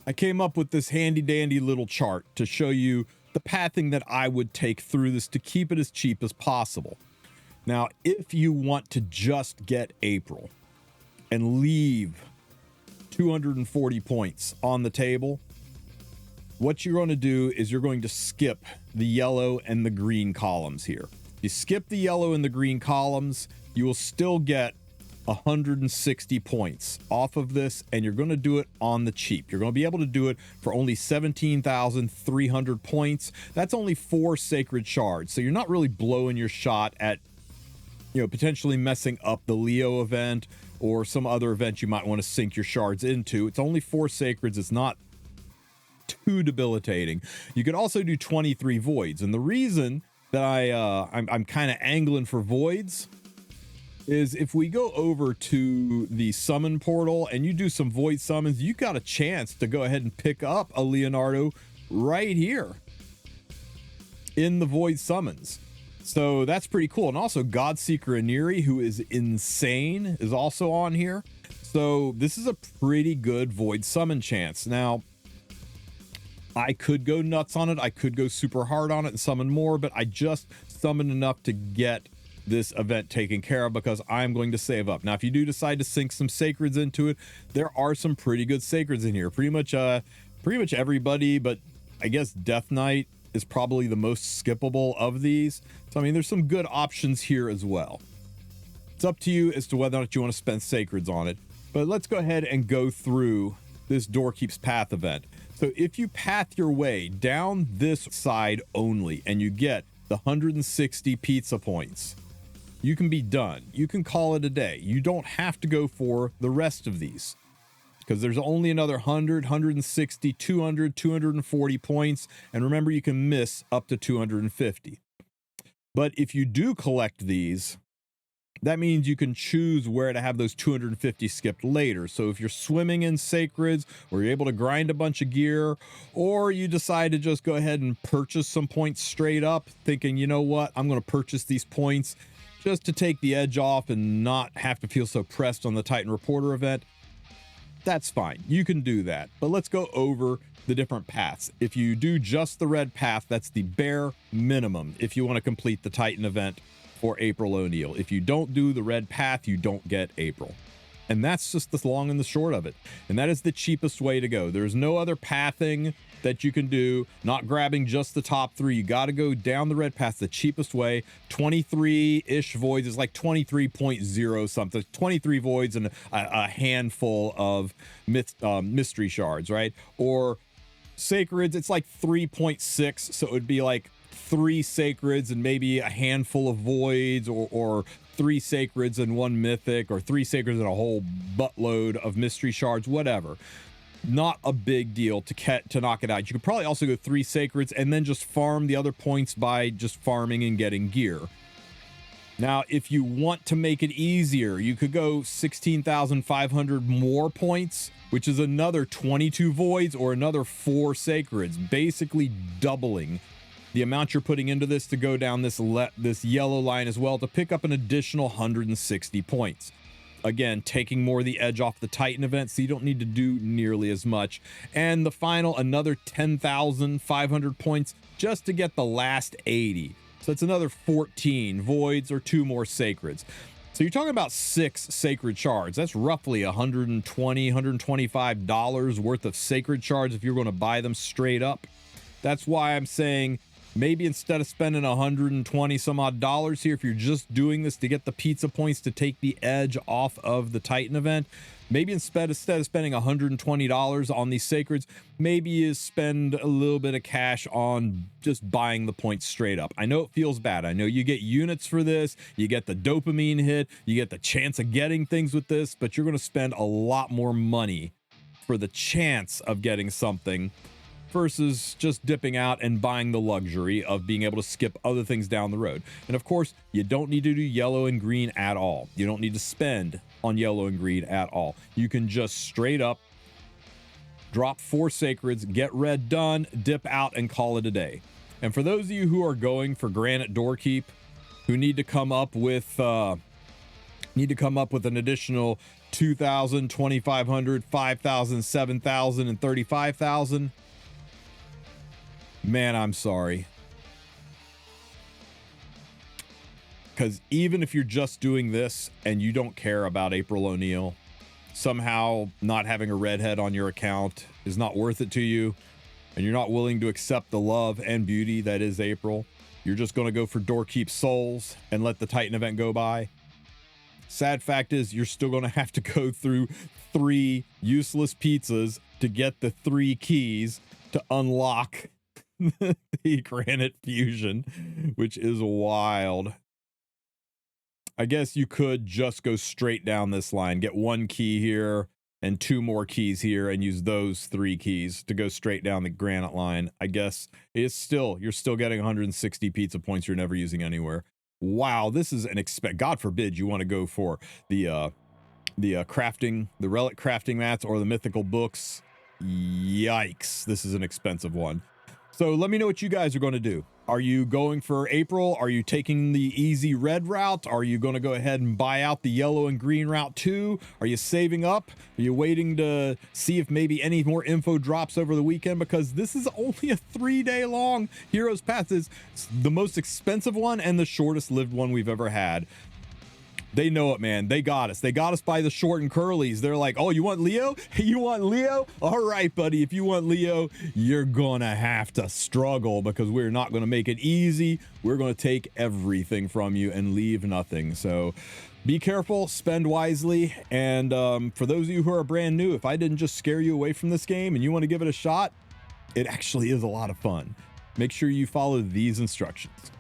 I came up with this handy dandy little chart to show you the pathing that I would take through this to keep it as cheap as possible. Now, if you want to just get April and leave 240 points on the table, what you're going to do is you're going to skip the yellow and the green columns here. You skip the yellow and the green columns, you will still get 160 points off of this, and you're going to do it on the cheap. You're going to be able to do it for only 17,300 points. That's only 4 sacred shards, so you're not really blowing your shot at, you know, potentially messing up the Leo event or some other event you might want to sink your shards into. It's only 4 sacreds. It's not too debilitating. You could also do 23 voids, and the reason that I'm kind of angling for voids is if we go over to the summon portal and you do some void summons, you got a chance to go ahead and pick up a Leonardo right here in the void summons. So that's pretty cool. And also Godseeker Aniri, who is insane, is also on here. So this is a pretty good void summon chance. Now, I could go nuts on it. I could go super hard on it and summon more, but I just summoned enough to get this event taken care of because I'm going to save up. Now, if you do decide to sink some sacreds into it, there are some pretty good sacreds in here. Pretty much everybody, but I guess Death Knight is probably the most skippable of these. So, I mean, there's some good options here as well. It's up to you as to whether or not you want to spend sacreds on it. But let's go ahead and go through this Doorkeep's Path event. So if you path your way down this side only and you get the 160 pizza points, you can be done. You can call it a day. You don't have to go for the rest of these because there's only another 100, 160, 200, 240 points. And remember, you can miss up to 250. But if you do collect these, that means you can choose where to have those 250 skipped later. So if you're swimming in sacreds, or you're able to grind a bunch of gear, or you decide to just go ahead and purchase some points straight up, thinking, you know what, I'm going to purchase these points just to take the edge off and not have to feel so pressed on the Titan Reporter event, that's fine. You can do that. But let's go over the different paths. If you do just the red path, that's the bare minimum if you want to complete the Titan event for April O'Neil. If you don't do the red path, you don't get April. And that's just the long and the short of it. And that is the cheapest way to go. There's no other pathing that you can do, not grabbing just the top 3. You got to go down the red path the cheapest way. 23-ish voids is like 23.0 something. 23 voids and a handful of mystery shards, right? Or sacreds, it's like 3.6, so it would be like 3 sacreds and maybe a handful of voids, or 3 sacreds and 1 mythic, or 3 sacreds and a whole buttload of mystery shards, whatever. Not a big deal to knock it out. You could probably also go 3 sacreds and then just farm the other points by just farming and getting gear. Now, if you want to make it easier, you could go 16,500 more points, which is another 22 voids or another 4 sacreds, basically doubling the amount you're putting into this to go down this yellow line as well to pick up an additional 160 points. Again, taking more of the edge off the Titan event, so you don't need to do nearly as much. And the final, another 10,500 points just to get the last 80. So it's another 14 voids or 2 more sacreds. So you're talking about 6 sacred shards. That's roughly $120, $125 worth of sacred shards if you're going to buy them straight up. That's why I'm saying maybe instead of spending $120 some odd dollars here, if you're just doing this to get the pizza points to take the edge off of the Titan event, maybe instead of spending $120 on these sacreds, maybe you spend a little bit of cash on just buying the points straight up. I know it feels bad. I know you get units for this, you get the dopamine hit, you get the chance of getting things with this, but you're going to spend a lot more money for the chance of getting something versus just dipping out and buying the luxury of being able to skip other things down the road. And of course, you don't need to do yellow and green at all. You don't need to spend on yellow and green at all. You can just straight up drop 4 sacreds, get red done, dip out, and call it a day. And for those of you who are going for Granite Doorkeep, who need to come up with Need to come up with an additional 2,000, 2,500, 5,000, 7,000, and 35,000. Man, I'm sorry. Because even if you're just doing this and you don't care about April O'Neil, somehow not having a redhead on your account is not worth it to you, and you're not willing to accept the love and beauty that is April, you're just going to go for Doorkeep Souls and let the Titan event go by. Sad fact is you're still going to have to go through 3 useless pizzas to get the 3 keys to unlock the Granite Fusion, which is wild. I guess you could just go straight down this line, get 1 key here and 2 more keys here, and use those 3 keys to go straight down the Granite line. I guess you're still getting 160 pizza points you're never using anywhere. Wow, this is an God forbid you want to go for the crafting, the relic crafting mats or the mythical books. Yikes, this is an expensive one. So let me know what you guys are going to do. Are you going for April? Are you taking the easy red route? Are you going to go ahead and buy out the yellow and green route too? Are you saving up? Are you waiting to see if maybe any more info drops over the weekend? Because this is only a 3-day long Heroes Pass. It's the most expensive one and the shortest lived one we've ever had. They know it, man. They got us. They got us by the short and curlies. They're like, oh, you want Leo? You want Leo? All right, buddy. If you want Leo, you're going to have to struggle because we're not going to make it easy. We're going to take everything from you and leave nothing. So be careful, spend wisely. And for those of you who are brand new, if I didn't just scare you away from this game and you want to give it a shot, it actually is a lot of fun. Make sure you follow these instructions.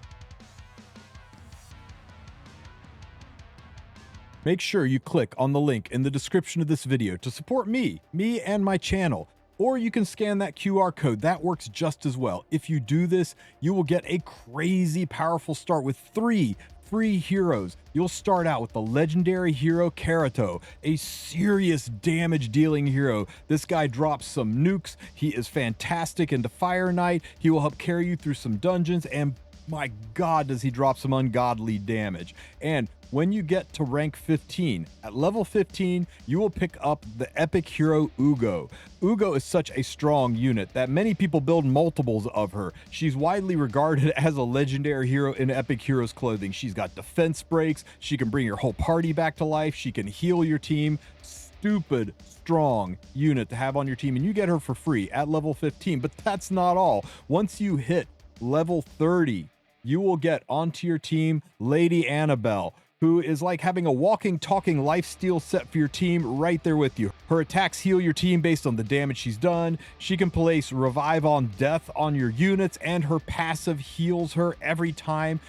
Make sure you click on the link in the description of this video to support me and my channel, or you can scan that QR code. That works just as well. If you do this, you will get a crazy powerful start with 3 free heroes. You'll start out with the legendary hero Karato, a serious damage dealing hero. This guy drops some nukes. He is fantastic into Fire Knight. He will help carry you through some dungeons, and my God, does he drop some ungodly damage. And when you get to rank 15, at level 15, you will pick up the epic hero Ugo. Ugo is such a strong unit that many people build multiples of her. She's widely regarded as a legendary hero in epic heroes clothing. She's got defense breaks. She can bring your whole party back to life. She can heal your team. Stupid strong unit to have on your team, and you get her for free at level 15. But that's not all. Once you hit level 30, you will get onto your team Lady Annabelle, who is like having a walking, talking lifesteal set for your team right there with you. Her attacks heal your team based on the damage she's done. She can place Revive on Death on your units, and her passive heals her every time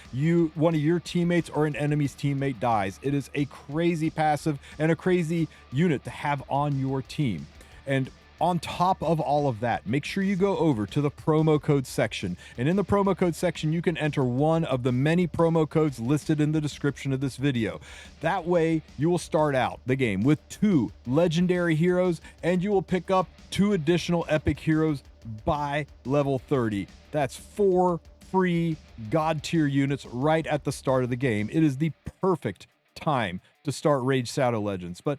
one of your teammates or an enemy's teammate dies. It is a crazy passive and a crazy unit to have on your team. And on top of all of that, make sure you go over to the promo code section. And in the promo code section, you can enter one of the many promo codes listed in the description of this video. That way, you will start out the game with 2 legendary heroes, and you will pick up 2 additional epic heroes by level 30. That's 4 free god tier units right at the start of the game. It is the perfect time to start Rage Shadow Legends. But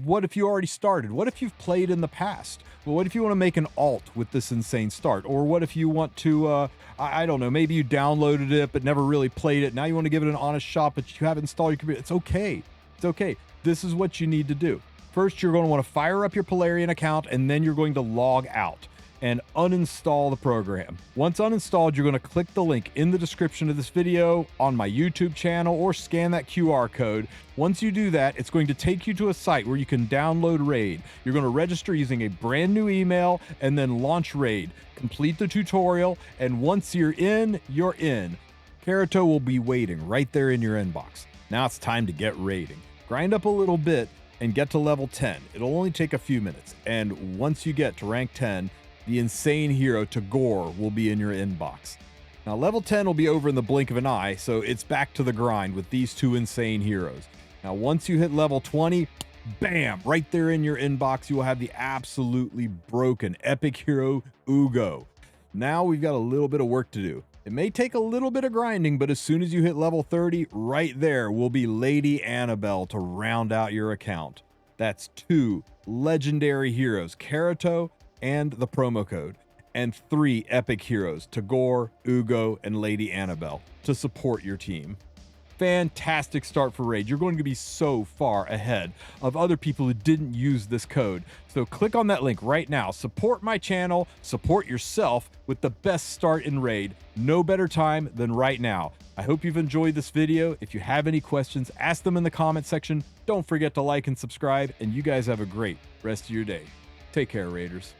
what if you already started? What if you've played in the past? Well, what if you want to make an alt with this insane start? Or what if you want to, I don't know, maybe you downloaded it but never really played it. Now you want to give it an honest shot, but you haven't installed your computer. It's okay. It's okay. This is what you need to do. First, you're going to want to fire up your Plarium account, and then you're going to log out and uninstall the program. Once uninstalled, you're going to click the link in the description of this video on my YouTube channel, or scan that QR code. Once you do that, it's going to take you to a site where you can download Raid. You're going to register using a brand new email and then launch Raid. Complete the tutorial, and once you're in, you're in. Karato will be waiting right there in your inbox. Now it's time to get raiding. Grind up a little bit and get to level 10. It'll only take a few minutes, and once you get to rank 10, the insane hero Tagore will be in your inbox. Now level 10 will be over in the blink of an eye, so it's back to the grind with these 2 insane heroes. Now once you hit level 20, bam, right there in your inbox, you will have the absolutely broken epic hero Ugo. Now we've got a little bit of work to do. It may take a little bit of grinding, but as soon as you hit level 30, right there will be Lady Annabelle to round out your account. That's 2 legendary heroes, Karato and the promo code, and 3 epic heroes, Tagore, Ugo, and Lady Annabelle, to support your team. Fantastic start for Raid. You're going to be so far ahead of other people who didn't use this code. So click on that link right now. Support my channel, support yourself with the best start in Raid. No better time than right now. I hope you've enjoyed this video. If you have any questions, ask them in the comment section. Don't forget to like and subscribe, and you guys have a great rest of your day. Take care, Raiders.